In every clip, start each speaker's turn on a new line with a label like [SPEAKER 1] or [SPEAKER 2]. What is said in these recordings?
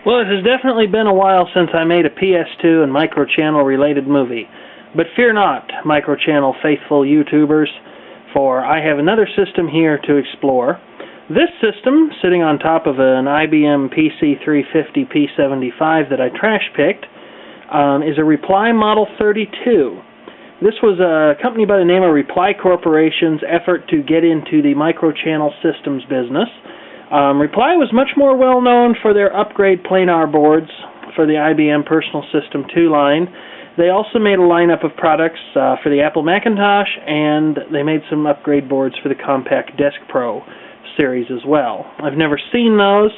[SPEAKER 1] Well, it has definitely been a while since I made a PS2 and microchannel related movie. But fear not, microchannel faithful YouTubers, for I have another system here to explore. This system, sitting on top of an IBM PC350 P75 that I trash picked, is a Reply Model 32. This was a company by the name of Reply Corporation's effort to get into the microchannel systems business. Reply was much more well known for their upgrade planar boards for the IBM Personal System 2 line. They also made a lineup of products for the Apple Macintosh, and they made some upgrade boards for the Compaq Desk Pro series as well. I've never seen those,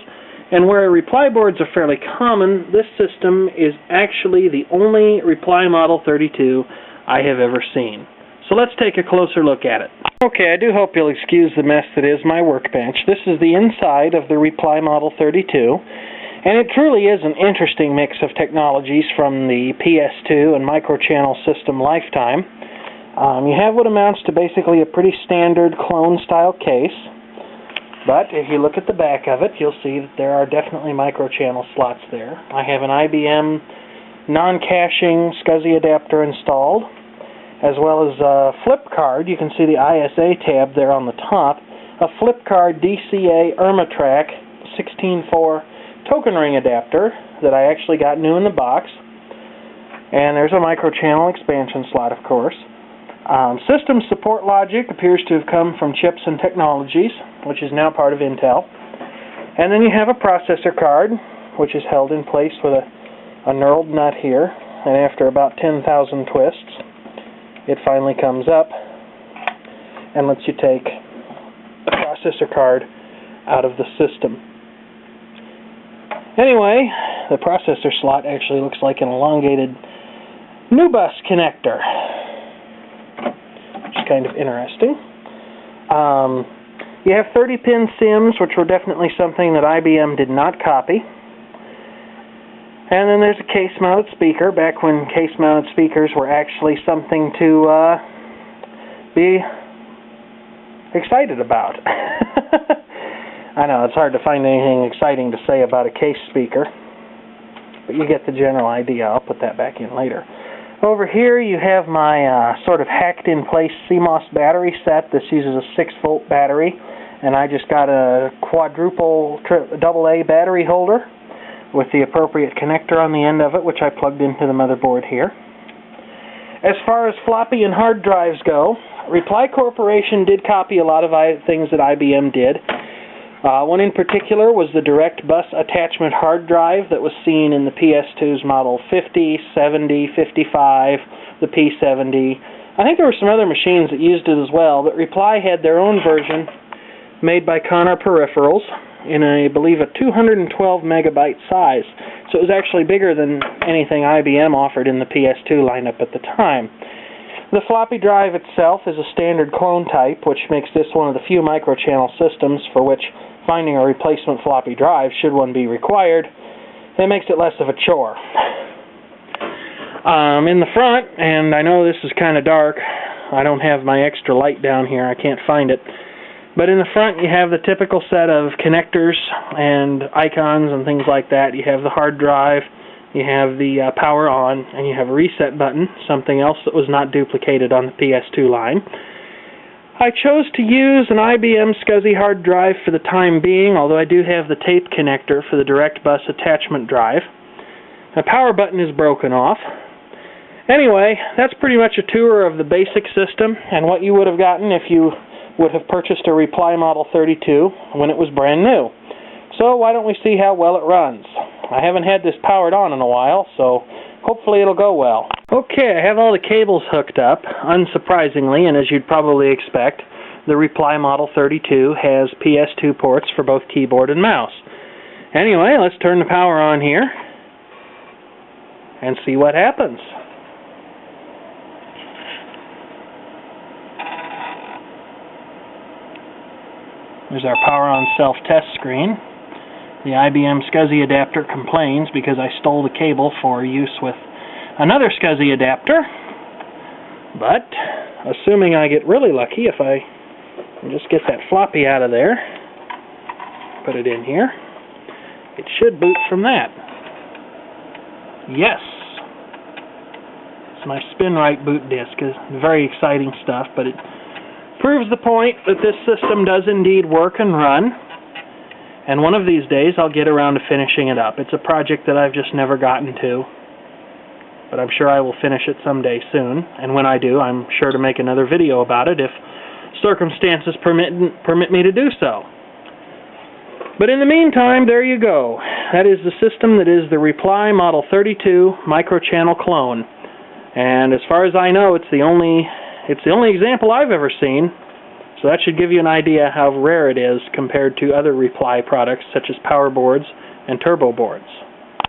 [SPEAKER 1] and where Reply boards are fairly common, this system is actually the only Reply Model 32 I have ever seen. So let's take a closer look at it. Okay, I do hope you'll excuse the mess that is my workbench. This is the inside of the Reply Model 32, and it truly is an interesting mix of technologies from the PS2 and microchannel system lifetime. You have what amounts to basically a pretty standard clone-style case, but if you look at the back of it, you'll see that there are definitely microchannel slots there. I have an IBM non-caching SCSI adapter installed, as well as a flip card. You can see the ISA tab there on the top. A flip card DCA Irmatrack 16.4 token ring adapter that I actually got new in the box. And there's a microchannel expansion slot, of course. System support logic appears to have come from Chips and Technologies, which is now part of Intel. And then you have a processor card, which is held in place with a knurled nut here. And after about 10,000 twists, it finally comes up and lets you take the processor card out of the system. Anyway, the processor slot actually looks like an elongated NCR connector, which is kind of interesting. You have 30-pin SIMs, which were definitely something that IBM did not copy. And then there's a case-mounted speaker, back when case-mounted speakers were actually something to be excited about. I know, it's hard to find anything exciting to say about a case speaker, but you get the general idea. I'll put that back in later. Over here you have my sort of hacked-in-place CMOS battery set. This uses a 6-volt battery, and I just got a quadruple AA battery holder with the appropriate connector on the end of it, which I plugged into the motherboard here. As far as floppy and hard drives go, Reply Corporation did copy a lot of things that IBM did. One in particular was the direct bus attachment hard drive that was seen in the PS2's Model 50, 70, 55, the P70. I think there were some other machines that used it as well, but Reply had their own version made by Connor Peripherals in, I believe, a 212 megabyte size. So it was actually bigger than anything IBM offered in the PS2 lineup at the time. The floppy drive itself is a standard clone type, which makes this one of the few microchannel systems for which finding a replacement floppy drive, should one be required, it makes it less of a chore. In the front, and I know this is kind of dark, I don't have my extra light down here, I can't find it, but in the front you have the typical set of connectors and icons and things like that. You have the hard drive, you have the power on, and you have a reset button, something else that was not duplicated on the PS2 line. I chose to use an IBM SCSI hard drive for the time being, although I do have the tape connector for the direct bus attachment drive. The power button is broken off. Anyway, that's pretty much a tour of the basic system and what you would have gotten if you would have purchased a Reply Model 32 when it was brand new. So why don't we see how well it runs? I haven't had this powered on in a while, so hopefully it'll go well. Okay, I have all the cables hooked up, unsurprisingly, and as you'd probably expect, the Reply Model 32 has PS2 ports for both keyboard and mouse. Anyway, let's turn the power on here and see what happens. There's our power on self-test screen. The IBM SCSI adapter complains because I stole the cable for use with another SCSI adapter. But, assuming I get really lucky, if I can just get that floppy out of there, put it in here, It should boot from that. Yes! It's my SpinRite boot disk. It's very exciting stuff, but it proves the point that this system does indeed work and run. And one of these days I'll get around to finishing it up. It's a project that I've just never gotten to, but I'm sure I will finish it someday soon. And when I do, I'm sure to make another video about it if circumstances permit me to do so. But in the meantime, there you go. That is the system that is the Reply Model 32 microchannel clone. And as far as I know, it's the only example I've ever seen. So that should give you an idea how rare it is compared to other Reply products such as power boards and turbo boards.